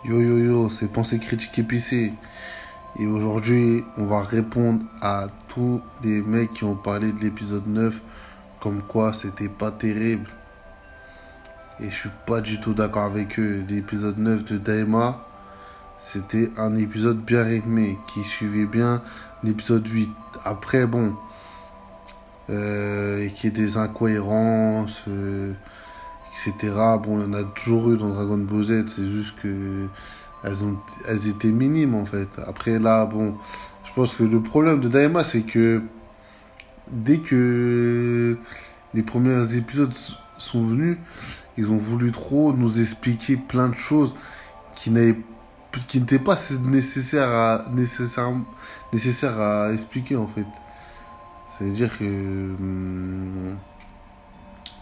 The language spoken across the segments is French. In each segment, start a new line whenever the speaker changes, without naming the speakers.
Yo yo yo, c'est Pensée Critique épicée. Et aujourd'hui, on va répondre à tous les mecs qui ont parlé de l'épisode 9, comme quoi c'était pas terrible. Et je suis pas du tout d'accord avec eux. L'épisode 9 de Daima, c'était un épisode bien rythmé, qui suivait bien l'épisode 8. Après, bon, et qu'il y ait des incohérences, etc. Bon, il y en a toujours eu dans Dragon Ball Z, c'est juste que elles étaient minimes en fait. Après là, bon, je pense que le problème de Daima, c'est que dès que les premiers épisodes sont venus, ils ont voulu trop nous expliquer plein de choses qui n'avaient qui n'étaient pas nécessaires à expliquer en fait. Ça veut dire que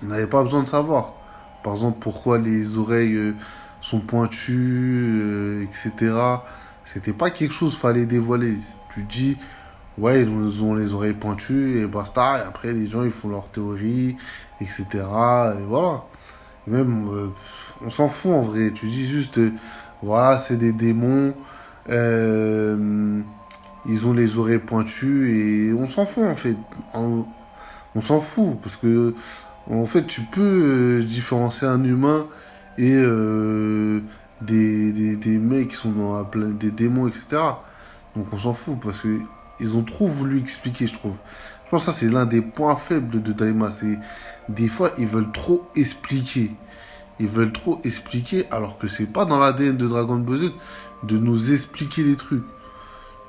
on n'avait pas besoin de savoir. Par exemple, pourquoi les oreilles sont pointues, etc. C'était pas quelque chose qu'il fallait dévoiler. Tu dis, ouais, ils ont les oreilles pointues et basta. Et après, les gens, ils font leur théorie, etc. Et voilà. Et même, on s'en fout en vrai. Tu dis juste, voilà, c'est des démons. euh, Ils ont les oreilles pointues et on s'en fout en fait. On s'en fout parce que en fait tu peux différencier un humain et des mecs qui sont dans des démons, etc. Donc on s'en fout parce que ils ont trop voulu expliquer, je trouve. Je pense que ça c'est l'un des points faibles de Daima. C'est des fois ils veulent trop expliquer. Ils veulent trop expliquer alors que c'est pas dans l'ADN de Dragon Ball Z de nous expliquer les trucs.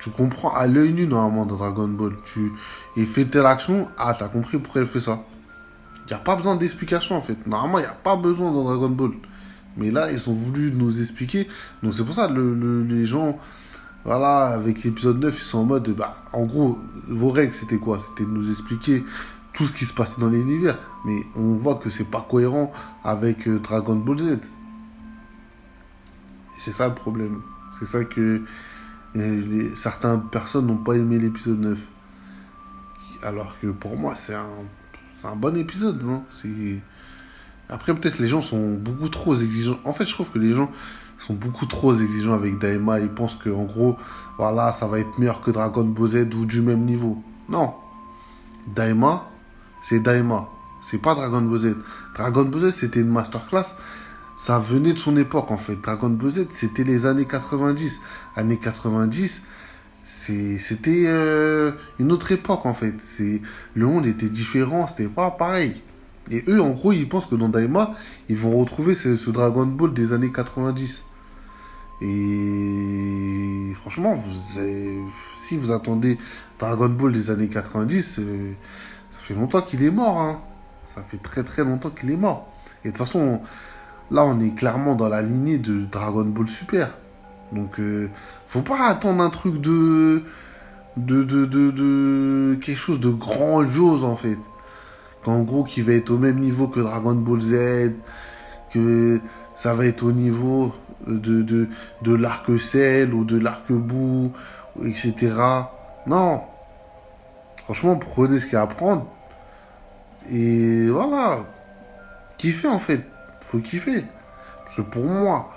Tu comprends à l'œil nu normalement dans Dragon Ball. Il fait telle action, ah t'as compris pourquoi il fait ça. Il n'y a pas besoin d'explication en fait. Normalement, il n'y a pas besoin dans Dragon Ball. Mais là, ils ont voulu nous expliquer. Donc c'est pour ça les gens, voilà, avec l'épisode 9 ils sont en mode, bah, en gros, vos règles, c'était quoi? C'était de nous expliquer tout ce qui se passait dans l'univers. Mais on voit que c'est pas cohérent avec Dragon Ball Z. Et c'est ça le problème. C'est ça que certaines personnes n'ont pas aimé l'épisode 9. Alors que pour moi, c'est un bon épisode, non? Après, peut-être les gens sont beaucoup trop exigeants. En fait, je trouve que les gens sont beaucoup trop exigeants avec Daima. Ils pensent que, en gros, voilà, ça va être meilleur que Dragon Ball Z ou du même niveau. Non. Daima, c'est Daima. C'est pas Dragon Ball Z. Dragon Ball Z, c'était une masterclass. Ça venait de son époque, en fait. Dragon Ball Z, c'était les années 90. Années 90, c'était une autre époque, en fait. Le monde était différent, c'était pas pareil. Et eux, en gros, ils pensent que dans Daima, ils vont retrouver ce Dragon Ball des années 90. Et franchement, si vous attendez Dragon Ball des années 90, ça fait longtemps qu'il est mort. Hein. Ça fait très très longtemps qu'il est mort. Et de toute façon, là, on est clairement dans la lignée de Dragon Ball Super. Donc, faut pas attendre un truc de quelque chose de grandiose en fait. Qu'en gros, qui va être au même niveau que Dragon Ball Z, que ça va être au niveau de l'arc Cell ou de l'arc Boo, etc. Non, franchement, prenez ce qu'il y a à prendre. Et voilà, kiffez en fait. Faut kiffer. Parce que pour moi,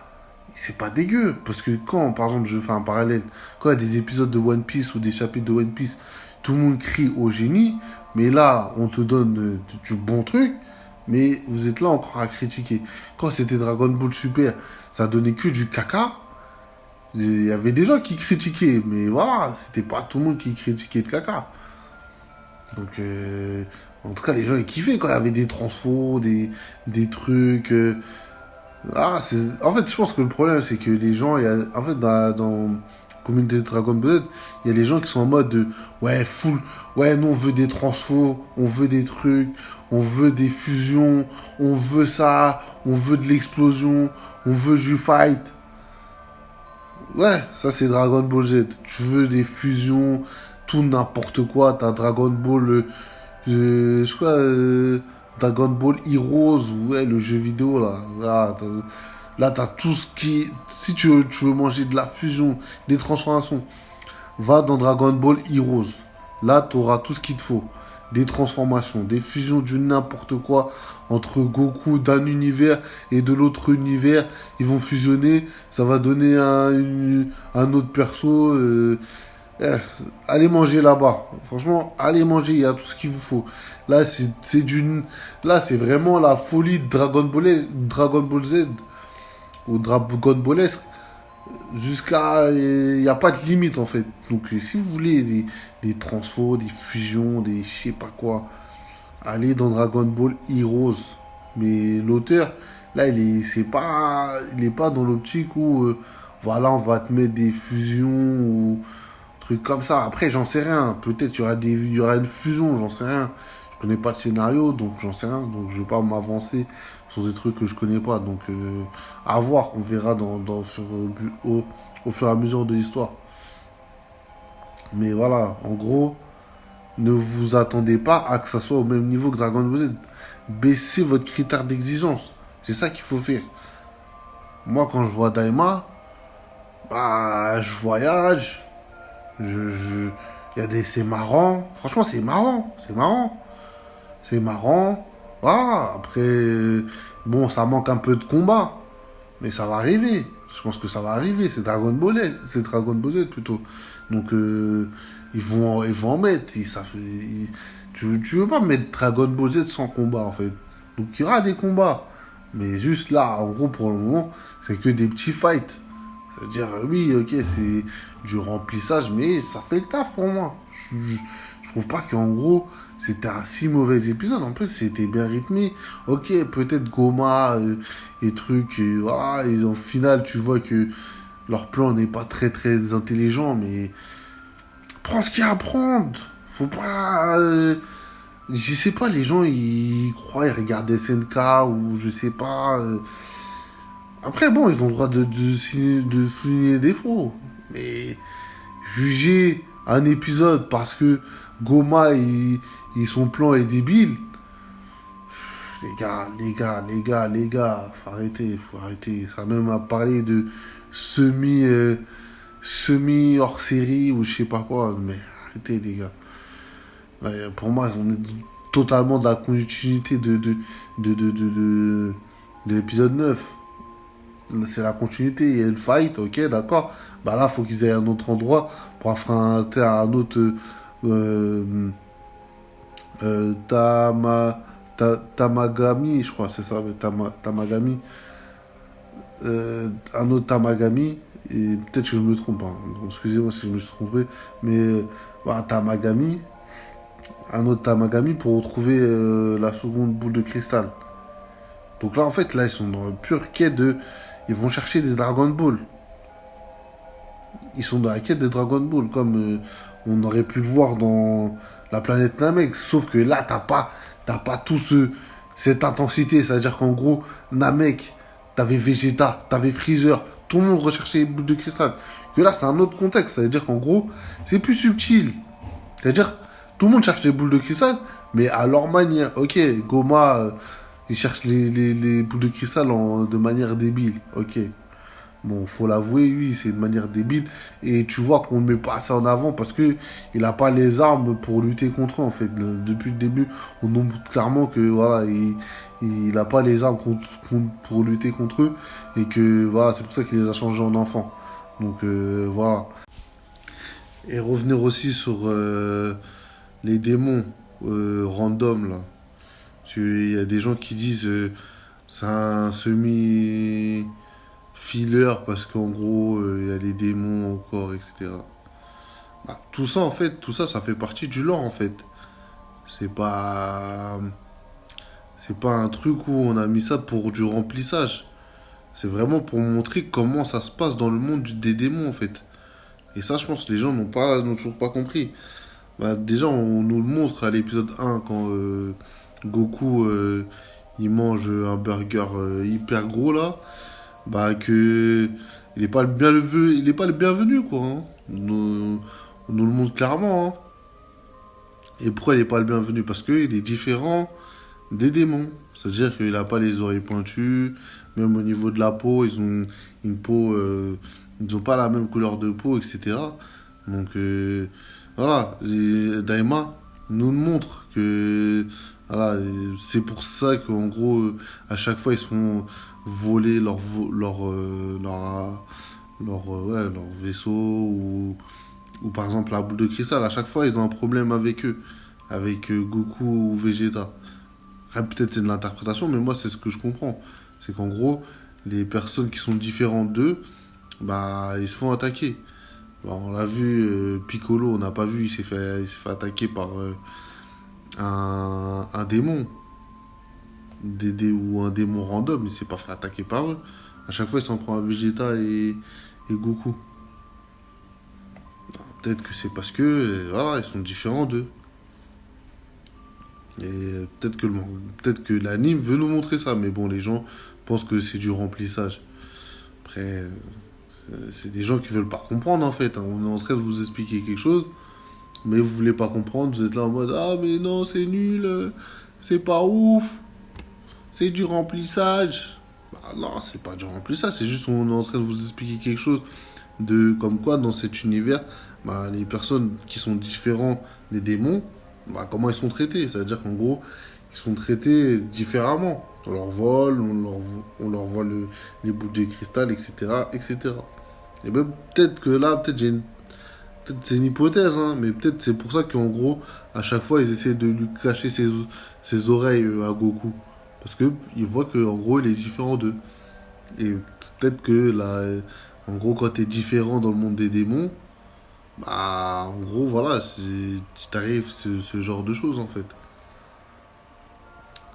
c'est pas dégueu. Parce que quand, par exemple, je fais un parallèle, quand il y a des épisodes de One Piece ou des chapitres de One Piece, tout le monde crie au génie, mais là, on te donne du bon truc, mais vous êtes là encore à critiquer. Quand c'était Dragon Ball Super, ça donnait que du caca. Il y avait des gens qui critiquaient, mais voilà, c'était pas tout le monde qui critiquait le caca. Donc, en tout cas, les gens ils kiffaient quand il y avait des transfos, des trucs. En fait, je pense que le problème, c'est que les gens, en fait, dans Communauté de Dragon Ball Z, il y a les gens qui sont en mode de, ouais, full, ouais, nous on veut des transfos, on veut des trucs, on veut des fusions, on veut ça, on veut de l'explosion, on veut du fight. Ouais, ça c'est Dragon Ball Z. Tu veux des fusions, tout n'importe quoi. T'as Dragon Ball, je crois, Dragon Ball Heroes, ouais, le jeu vidéo là. Là, t'as tout ce qui. Si tu veux manger de la fusion, des transformations, va dans Dragon Ball Heroes. Là, t'auras tout ce qu'il te faut. des transformations, des fusions du n'importe quoi entre Goku d'un univers et de l'autre univers. Ils vont fusionner, ça va donner un autre perso. Eh, allez manger là-bas. Franchement, allez manger, il y a tout ce qu'il vous faut. Là, là, c'est vraiment la folie de Dragon Ball Z ou Dragon Ballesque. Jusqu'à. Il n'y a pas de limite en fait. Donc, si vous voulez des transfos, des fusions, des je sais pas quoi, allez dans Dragon Ball Heroes. Mais l'auteur, là, il est pas dans l'optique où, voilà, on va te mettre des fusions ou trucs comme ça. Après, j'en sais rien. Peut-être il y aura une fusion, j'en sais rien. Je connais pas le scénario, donc j'en sais rien. Donc, je vais pas m'avancer sur des trucs que je connais pas. Donc, à voir, on verra au fur et à mesure de l'histoire. Mais voilà, en gros, ne vous attendez pas à que ça soit au même niveau que Dragon Ball Z. Baissez votre critère d'exigence. C'est ça qu'il faut faire. Moi, quand je vois Daima, bah, je voyage. C'est marrant. Franchement, c'est marrant. C'est marrant. C'est marrant. Voilà. Après, bon, ça manque un peu de combat. Mais ça va arriver. Je pense que ça va arriver. C'est Dragon Ball Z plutôt. Donc, ils vont en mettre. Tu veux pas mettre Dragon Ball Z sans combat, en fait. Donc, il y aura des combats. Mais juste là, en gros, pour le moment, c'est que des petits fights. C'est-à-dire, oui, ok, c'est du remplissage, mais ça fait le taf pour moi. Je trouve pas qu'en gros, c'était un si mauvais épisode. En plus, c'était bien rythmé. Ok, peut-être Goma et trucs, et voilà, et au final, tu vois que leur plan n'est pas très très intelligent, mais prends ce qu'il y a à prendre. Faut pas. Je sais pas, les gens ils croient, ils regardent SNK ou je sais pas. Après, bon, ils ont le droit de souligner les défauts. Mais juger un épisode parce que Goma et son plan est débile, les gars, faut arrêter. Ça même à parler de semi hors série ou je sais pas quoi, mais arrêtez les gars. Ouais, pour moi, on est totalement de la continuité de l'épisode 9. C'est la continuité, il y a une fight, ok, d'accord. Bah là, faut qu'ils aient un autre endroit pour affronter un autre Tamagami, je crois, c'est ça, Tamagami. Un autre Tamagami, et peut-être que je me trompe, hein. Donc, excusez-moi si je me suis trompé, mais voilà, Tamagami, un autre Tamagami pour retrouver la seconde boule de cristal. Donc là, en fait, là, ils sont dans le pur quai de. Ils vont chercher des Dragon Ball. Ils sont dans la quête des Dragon Ball, comme on aurait pu le voir dans la planète Namek. Sauf que là, t'as pas cette intensité. C'est-à-dire qu'en gros, Namek, t'avais Vegeta, t'avais Freezer, tout le monde recherchait les boules de cristal. Que là, c'est un autre contexte. C'est-à-dire qu'en gros, c'est plus subtil. C'est-à-dire, tout le monde cherche les boules de cristal, mais à leur manière. Ok, Goma, il cherche les boules de cristal de manière débile. Ok. Bon, faut l'avouer, oui, c'est de manière débile. Et tu vois qu'on ne met pas ça en avant parce que il n'a pas les armes pour lutter contre eux, en fait. Depuis le début, on montre clairement que voilà, il n'a pas les armes pour lutter contre eux. Et que voilà, c'est pour ça qu'il les a changés en enfants. Donc voilà. Et revenir aussi sur les démons random là. Il y a des gens qui disent c'est un semi filler parce qu'en gros il y a les démons encore, etc. Bah, tout ça en fait, tout ça, ça fait partie du lore en fait. C'est pas c'est pas un truc où on a mis ça pour du remplissage. C'est vraiment pour montrer comment ça se passe dans le monde des démons en fait. Et ça, je pense que les gens n'ont toujours pas compris. Bah, déjà, on nous le montre à l'épisode 1 quand Goku il mange un burger hyper gros là. Bah, que il est pas le bienvenu quoi. Hein. On nous le montre clairement. Hein. Et pourquoi il n'est pas le bienvenu? Parce qu'il est différent des démons. C'est-à-dire qu'il n'a pas les oreilles pointues, même au niveau de la peau, ils ont une peau, ils n'ont pas la même couleur de peau, etc. Donc voilà, Daima, nous le montre que voilà, c'est pour ça qu'en gros, à chaque fois, ils se font voler leur vaisseau ou par exemple la boule de cristal. À chaque fois, ils ont un problème avec eux, avec Goku ou Vegeta. Après, peut-être c'est de l'interprétation, mais moi, c'est ce que je comprends. C'est qu'en gros, les personnes qui sont différentes d'eux, bah, ils se font attaquer. Bah, on l'a vu, Piccolo, on n'a pas vu, il s'est fait attaquer par un démon. Ou un démon random, il s'est pas fait attaquer par eux. À chaque fois, il s'en prend à Vegeta et Goku. Peut-être que c'est parce que, voilà, ils sont différents d'eux. Et peut-être que l'anime veut nous montrer ça, mais bon, les gens pensent que c'est du remplissage. Après, c'est des gens qui veulent pas comprendre en fait, hein. On est en train de vous expliquer quelque chose, mais vous voulez pas comprendre. Vous êtes là en mode ah mais non c'est nul, c'est pas ouf, c'est du remplissage. Bah non, c'est pas du remplissage, c'est juste on est en train de vous expliquer quelque chose de comme quoi dans cet univers, bah, les personnes qui sont différentes des démons, bah, comment ils sont traités. C'est-à-dire qu'en gros, ils sont traités différemment. On leur vole, on leur vole les boules de cristal, etc., etc. Et même peut-être que là, peut-être c'est une hypothèse, hein, mais peut-être c'est pour ça qu'en gros, à chaque fois, ils essaient de lui cacher ses oreilles à Goku. Parce qu'ils voient qu'en gros, il est différent d'eux. Et peut-être que là, en gros, quand t'es différent dans le monde des démons, bah, en gros, voilà, t'arrives ce genre de choses, en fait.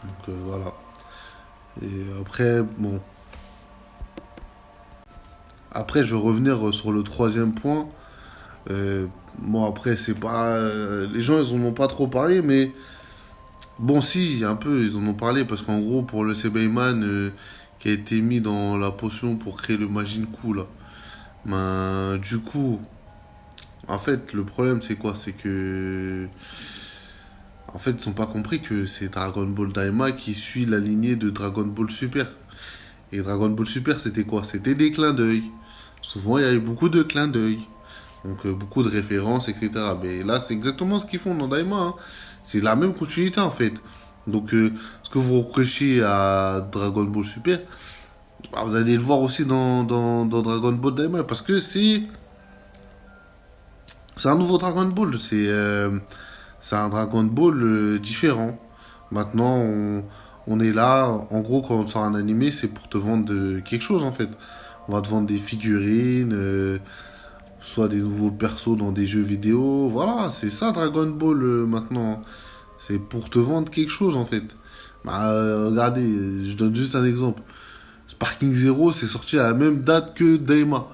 Donc, voilà. Et après, bon. Après, je vais revenir sur le troisième point. Euh, bon, après, c'est pas. Les gens, ils en ont pas trop parlé, mais. Bon, si, un peu, ils en ont parlé, parce qu'en gros, pour le Sebeiman qui a été mis dans la potion pour créer le Majin-Ku, là. Ben, du coup, en fait, le problème, c'est quoi? C'est que. En fait, ils n'ont pas compris que c'est Dragon Ball Daima qui suit la lignée de Dragon Ball Super. Et Dragon Ball Super, c'était quoi? C'était des clins d'œil. Souvent, il y avait beaucoup de clins d'œil. Donc, beaucoup de références, etc. Mais là, c'est exactement ce qu'ils font dans Daima, hein. C'est la même continuité, en fait. Donc, ce que vous reprochez à Dragon Ball Super, bah, vous allez le voir aussi dans Dragon Ball Daima. Parce que c'est un nouveau Dragon Ball. C'est un Dragon Ball différent. Maintenant, on est là. En gros, quand on sort un animé, c'est pour te vendre quelque chose en fait. On va te vendre des figurines, soit des nouveaux persos dans des jeux vidéo. Voilà, c'est ça Dragon Ball maintenant. C'est pour te vendre quelque chose en fait. Bah, regardez, je donne juste un exemple. Sparking Zero, c'est sorti à la même date que Daima.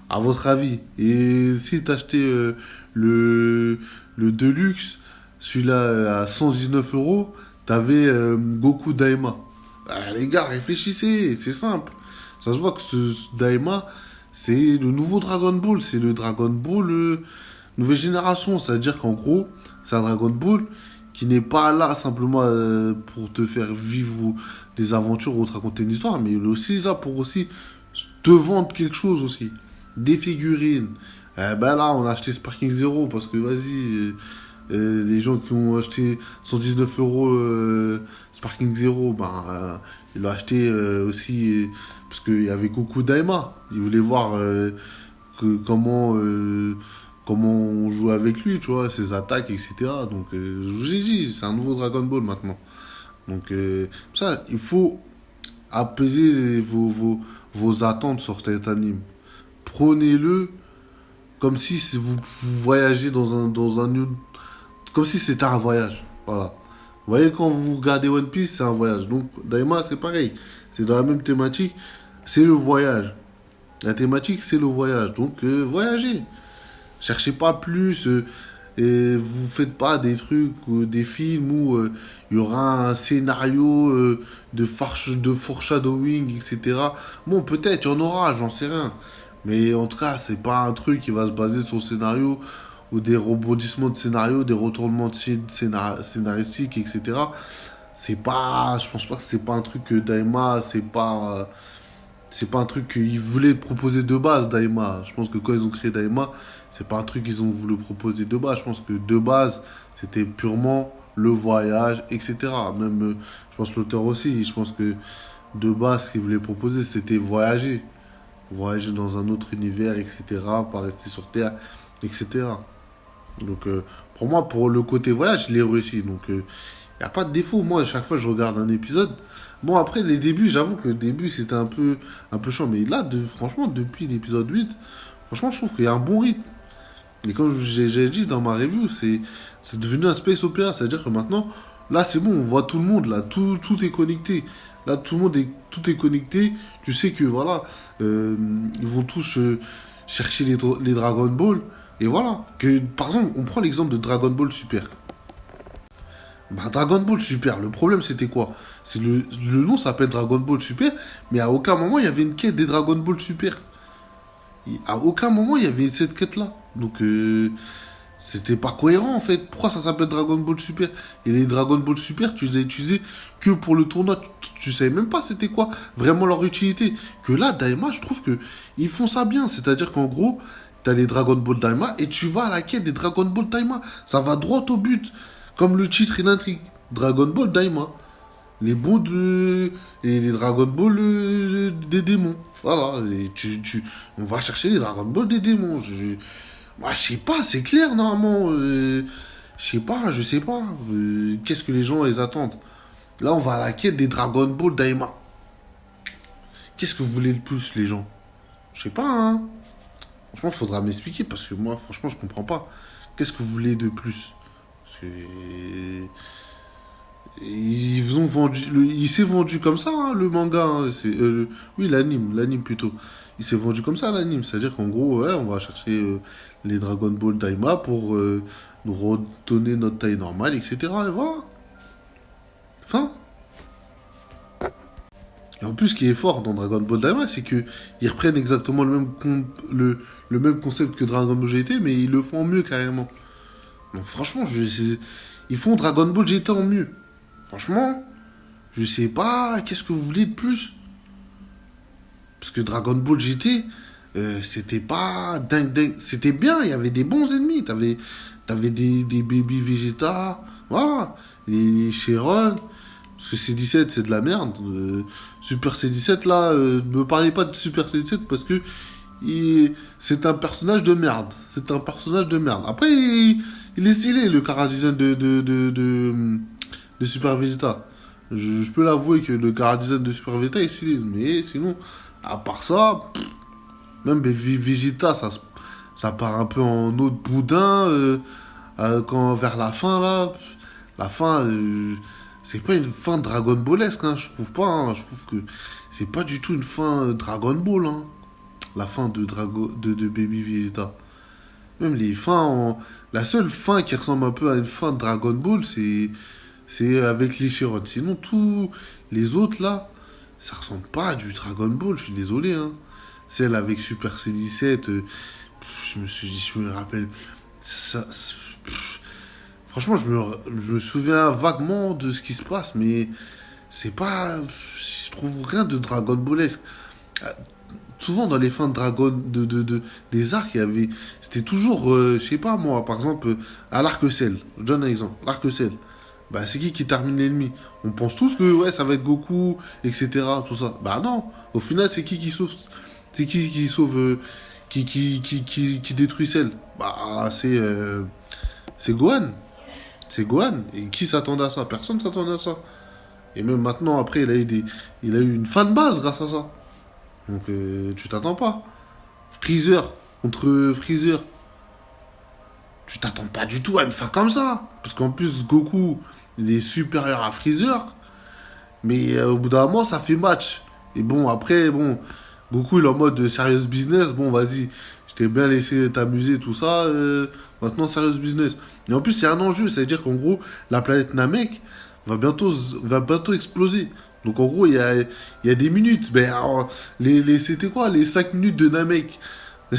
À votre avis. Et si t'achetais le, le Deluxe, celui-là à 119 euros, t'avais Goku Daima. Ah, les gars, réfléchissez, c'est simple. Ça se voit que ce Daima, c'est le nouveau Dragon Ball. C'est le Dragon Ball nouvelle génération. C'est-à-dire qu'en gros, c'est un Dragon Ball qui n'est pas là simplement pour te faire vivre des aventures ou te raconter une histoire, mais il est aussi là pour aussi te vendre quelque chose aussi. Des figurines. Ben là, on a acheté Sparking Zero parce que vas-y, les gens qui ont acheté 119 euros Sparking Zero, ben, ils l'ont acheté aussi parce qu'il y avait Goku Daima. Ils voulaient voir comment on joue avec lui, tu vois, ses attaques, etc. Donc, je vous ai dit, c'est un nouveau Dragon Ball maintenant. Donc, ça, il faut apaiser vos attentes sur cet anime. Prenez-le comme si vous voyagez comme si c'était un voyage. Voilà. Vous voyez, quand vous regardez One Piece, c'est un voyage. Donc, Daima, c'est pareil. C'est dans la même thématique. C'est le voyage. La thématique, c'est le voyage. Donc, voyagez. Cherchez pas plus. Et vous faites pas des trucs, des films où il y aura un scénario de foreshadowing, etc. Bon, peut-être, il y en aura, j'en sais rien. Mais en tout cas, c'est pas un truc qui va se baser sur le scénario ou des rebondissements de scénario, des retournements scénaristiques, etc. C'est pas, je pense pas que c'est pas un truc que Daima, c'est pas, C'est pas un truc qu'ils voulaient proposer de base, Daima. Je pense que quand ils ont créé Daima, c'est pas un truc qu'ils ont voulu proposer de base. Je pense que de base, c'était purement le voyage, etc. Même, je pense que l'auteur aussi, je pense que de base, ce qu'il voulait proposer, c'était voyager. Voyager dans un autre univers, etc. Pas rester sur Terre, etc. Donc, pour moi, pour le côté voyage, il est réussi. Donc, il n'y a pas de défaut. Moi, à chaque fois que je regarde un épisode, bon, après, les débuts, j'avoue que le début, c'était un peu chiant. Mais là, franchement, depuis l'épisode 8, franchement, je trouve qu'il y a un bon rythme. Et comme j'ai dit dans ma review, c'est devenu un space opéra. C'est-à-dire que maintenant, là, c'est bon, on voit tout le monde, là, tout est connecté. Là, tout est connecté. Tu sais que, voilà, ils vont tous chercher les Dragon Ball. Et voilà. Par exemple, on prend l'exemple de Dragon Ball Super. Bah, Dragon Ball Super, le problème c'était quoi? C'est le nom s'appelle Dragon Ball Super, mais à aucun moment il y avait une quête des Dragon Ball Super. À aucun moment il y avait cette quête-là. Donc c'était pas cohérent en fait. Pourquoi ça s'appelle Dragon Ball Super? Et les Dragon Ball Super, tu les as utilisés que pour le tournoi. Tu savais même pas c'était quoi vraiment leur utilité. Que là, Daima, je trouve que ils font ça bien. C'est-à-dire qu'en gros, t'as les Dragon Ball Daima et tu vas à la quête des Dragon Ball Daima. Ça va droit au but. Comme le titre et l'intrigue. Dragon Ball Daima. Les bons de. Et les Dragon Ball des démons. Voilà. Et on va chercher les Dragon Ball des démons. Moi, je sais pas, c'est clair normalement. Je sais pas. Qu'est-ce que les gens ils attendent? Là, on va à la quête des Dragon Ball Daima. Qu'est-ce que vous voulez le plus, les gens? Je sais pas, hein. Franchement, faudra m'expliquer parce que moi, franchement, je comprends pas. Qu'est-ce que vous voulez de plus? Ils ont vendu, il s'est vendu comme ça, hein, le manga. Hein, oui, l'anime plutôt. Il s'est vendu comme ça, l'anime. C'est-à-dire qu'en gros, ouais, on va chercher les Dragon Ball Daima pour nous redonner notre taille normale, etc. Et voilà. Fin. Et en plus, ce qui est fort dans Dragon Ball Daima, c'est que ils reprennent exactement le même concept que Dragon Ball GT, mais ils le font en mieux carrément. Donc franchement, ils font Dragon Ball GT en mieux. Franchement, je sais pas, qu'est-ce que vous voulez de plus? Parce que Dragon Ball GT, c'était pas dingue, dingue. C'était bien, il y avait des bons ennemis. T'avais des Baby Vegeta, voilà, les Shenron. Parce que C17, c'est de la merde. Super C17, là, ne me parlez pas de Super C17 parce que c'est un personnage de merde. C'est un personnage de merde. Après, il est stylé, le chara-design de Super Vegeta. Je peux l'avouer que le chara-design de Super Vegeta est stylé. Mais sinon, à part ça, même Vegeta, ça part un peu en eau de boudin. Quand vers la fin, là, la fin, c'est pas une fin Dragon Ballesque, hein, je trouve pas. Hein. Je trouve que c'est pas du tout une fin Dragon Ball. Hein. La fin de Baby Vegeta. Même les fins, la seule fin qui ressemble un peu à une fin de Dragon Ball, c'est avec les Shenron. Sinon, tous les autres, là, ça ressemble pas à du Dragon Ball, je suis désolé. Hein. Celle avec Super C17, je me rappelle. Franchement, je me souviens vaguement de ce qui se passe, mais c'est pas. Je trouve rien de Dragon Ballesque. Souvent dans les fins de Dragon des arcs, c'était toujours je sais pas moi, par exemple à l'arc-ciel. Je donne un exemple, l'arc-ciel. Bah c'est qui termine l'ennemi? On pense tous que ouais ça va être Goku, etc. tout ça. Bah non, au final c'est qui sauve? C'est qui sauve qui détruit Cell? Bah c'est Gohan. C'est Gohan. Et qui s'attendait à ça? Personne s'attendait à ça. Et même maintenant après il a eu une fan base grâce à ça. Donc tu t'attends pas. Freezer contre Freezer. Tu t'attends pas du tout à une fin comme ça. Parce qu'en plus, Goku, il est supérieur à Freezer. Mais au bout d'un moment, ça fait match. Et bon, après, bon, Goku, il est en mode serious business. Bon, vas-y, je t'ai bien laissé t'amuser, tout ça. Maintenant, serious business. Et en plus, c'est un enjeu. C'est-à-dire qu'en gros, la planète Namek va bientôt exploser. Donc en gros, il y a des minutes. Ben, alors, c'était quoi? Les 5 minutes de Namek. Il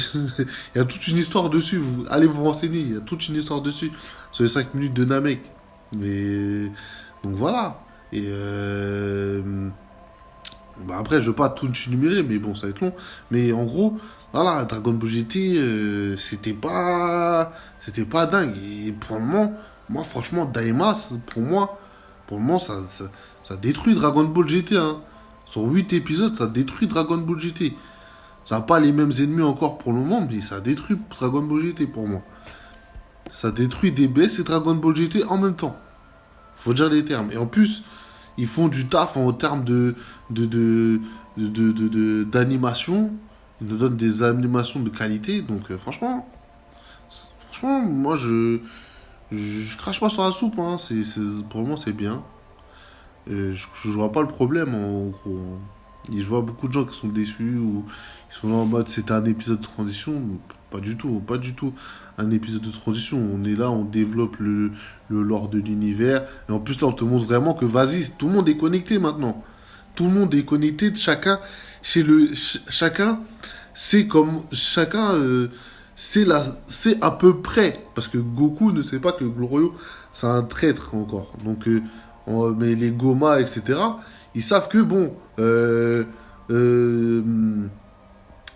y a toute une histoire dessus. Allez vous renseigner. Il y a toute une histoire dessus. Sur les 5 minutes de Namek. Mais. Donc voilà. Et. Bah après, je veux pas tout numérer, mais bon, ça va être long. Mais en gros, voilà, Dragon Ball GT, c'était pas dingue. Et pour le moment, moi, franchement, Daima, pour le moment, ça détruit Dragon Ball GT, hein. Sur 8 épisodes, ça détruit Dragon Ball GT. Ça n'a pas les mêmes ennemis encore pour le moment, mais ça détruit Dragon Ball GT pour moi. Ça détruit DBS et Dragon Ball GT en même temps. Faut dire les termes. Et en plus, ils font du taf en termes de, de, d'animation. Ils nous donnent des animations de qualité. Donc franchement, moi je crache pas sur la soupe. Hein. Pour le moment, c'est bien. Je vois pas le problème en gros. Et je vois beaucoup de gens qui sont déçus ou qui sont là en mode c'était un épisode de transition. Pas du tout, pas du tout un épisode de transition. On est là, on développe le lore de l'univers. Et en plus là, on te montre vraiment que vas-y, tout le monde est connecté maintenant. Tout le monde est connecté, chacun, c'est comme, chacun, c'est à peu près. Parce que Goku ne sait pas que Glorio, c'est un traître encore. Donc, mais les Goma, etc., ils savent que bon,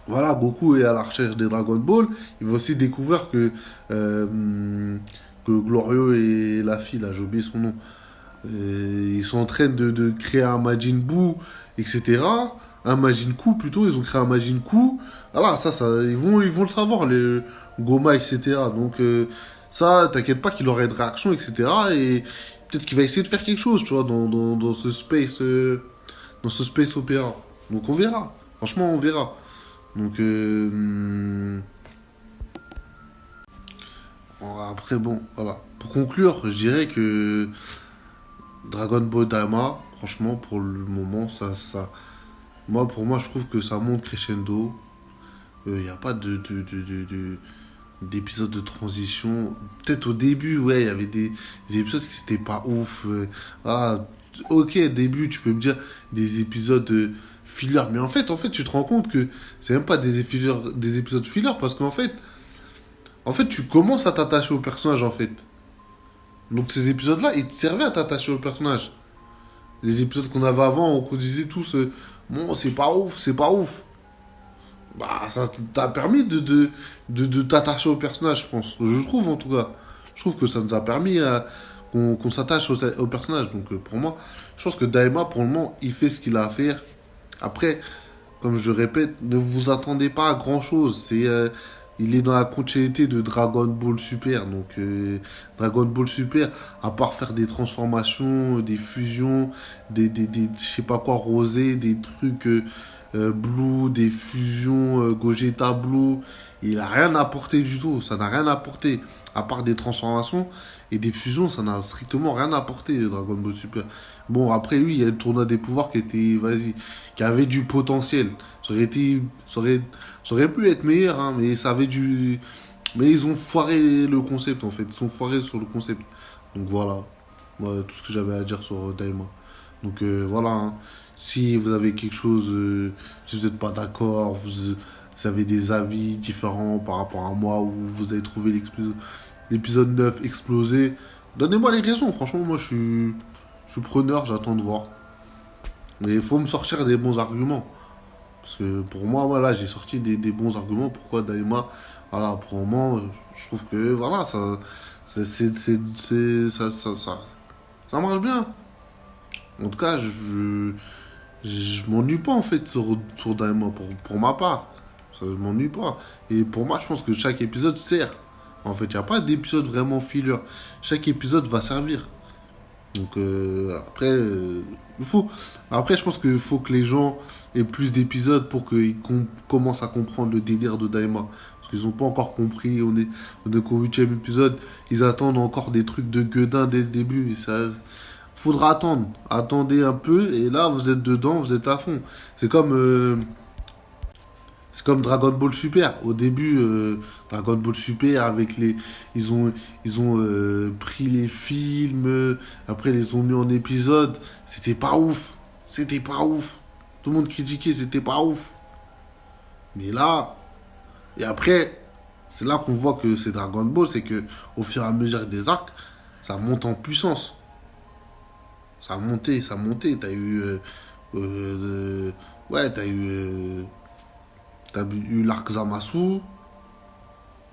voilà, Goku est à la recherche des Dragon Ball. Il va aussi découvrir que Glorio et la fille, là, j'ai oublié son nom, ils sont en train de créer un Majin Buu, etc. Un Majin Ku plutôt, ils ont créé un Majin Ku. Voilà, ils vont le savoir, les Goma, etc. Donc, ça, t'inquiète pas qu'il aura une réaction, etc. Et peut-être qu'il va essayer de faire quelque chose, tu vois, dans ce space opéra. Donc, on verra. Franchement, on verra. Donc, après, bon, voilà. Pour conclure, je dirais que Dragon Ball Daima, franchement, pour le moment, pour moi, je trouve que ça monte crescendo. Il n'y a pas d'épisode de transition. Peut-être au début, ouais, il y avait des épisodes qui c'était pas ouf. Voilà. Ok, début, tu peux me dire des épisodes filler. Mais en fait, tu te rends compte que c'est même pas des épisodes filler parce qu'en fait, tu commences à t'attacher au personnage, en fait. Donc ces épisodes-là, ils te servaient à t'attacher au personnage. Les épisodes qu'on avait avant, on disait tous, bon, c'est pas ouf, c'est pas ouf. Bah, ça t'a permis de t'attacher au personnage, je pense. Je trouve, en tout cas. Je trouve que ça nous a permis qu'on s'attache au personnage. Donc, pour moi, je pense que Daima, pour le moment, il fait ce qu'il a à faire. Après, comme je le répète, ne vous attendez pas à grand-chose. Il est dans la continuité de Dragon Ball Super. Donc, Dragon Ball Super, à part faire des transformations, des fusions, je sais pas quoi, rosé, des trucs Blue, des fusions Gogeta Blue, il a rien apporté du tout. Ça n'a rien apporté. À part des transformations et des fusions, ça n'a strictement rien apporté, Dragon Ball Super. Bon, après, oui, il y a le tournoi des pouvoirs qui était, vas-y, qui avait du potentiel. Ça aurait pu être meilleur, hein, mais ça avait du. Mais ils ont foiré le concept, en fait. Ils sont foirés sur le concept. Donc voilà. Moi, tout ce que j'avais à dire sur Daima. Donc voilà. Hein. Si vous avez quelque chose, si vous n'êtes pas d'accord, vous avez des avis différents par rapport à moi, ou vous avez trouvé l'épisode 9 explosé, donnez-moi les raisons. Franchement, moi, je suis preneur, j'attends de voir. Mais il faut me sortir des bons arguments. Parce que pour moi, voilà, j'ai sorti des bons arguments. Pourquoi Daima, voilà, pour le moment, je trouve que, voilà, ça marche bien. En tout cas, je m'ennuie pas, en fait, sur Daima, pour ma part. Ça, je m'ennuie pas. Et pour moi, je pense que chaque épisode sert. En fait, il n'y a pas d'épisode vraiment filler. Chaque épisode va servir. Donc après, après, je pense qu'il faut que les gens aient plus d'épisodes pour qu'ils commencent à comprendre le délire de Daima. Parce qu'ils n'ont pas encore compris. On est qu'au 8e épisode. Ils attendent encore des trucs de gueudin dès le début. Et ça, faudra attendre. Attendez un peu. Et là, vous êtes dedans, vous êtes à fond. C'est comme Dragon Ball Super. Au début, Dragon Ball Super, ils ont pris les films, après ils les ont mis en épisode. C'était pas ouf. C'était pas ouf. Tout le monde critiquait, c'était pas ouf. Mais là, et après, c'est là qu'on voit que c'est Dragon Ball, c'est que au fur et à mesure des arcs, ça monte en puissance. Ça a monté, ça a monté. T'as eu Ouais, t'as eu l'Arc Zamasu.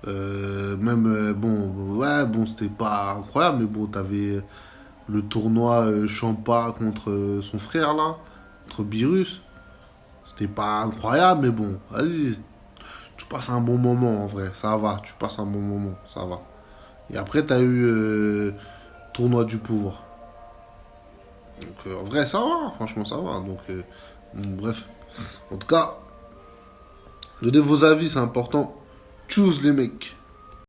Même, bon, ouais, bon, c'était pas incroyable, mais bon, t'avais le tournoi Champa contre son frère, là, contre Beerus. C'était pas incroyable, mais bon, vas-y, tu passes un bon moment, en vrai, ça va, tu passes un bon moment, ça va. Et après, t'as eu tournoi du pouvoir. Donc, en vrai, ça va, franchement, ça va. Donc, bref. En tout cas, donnez vos avis, c'est important. Choose les mecs.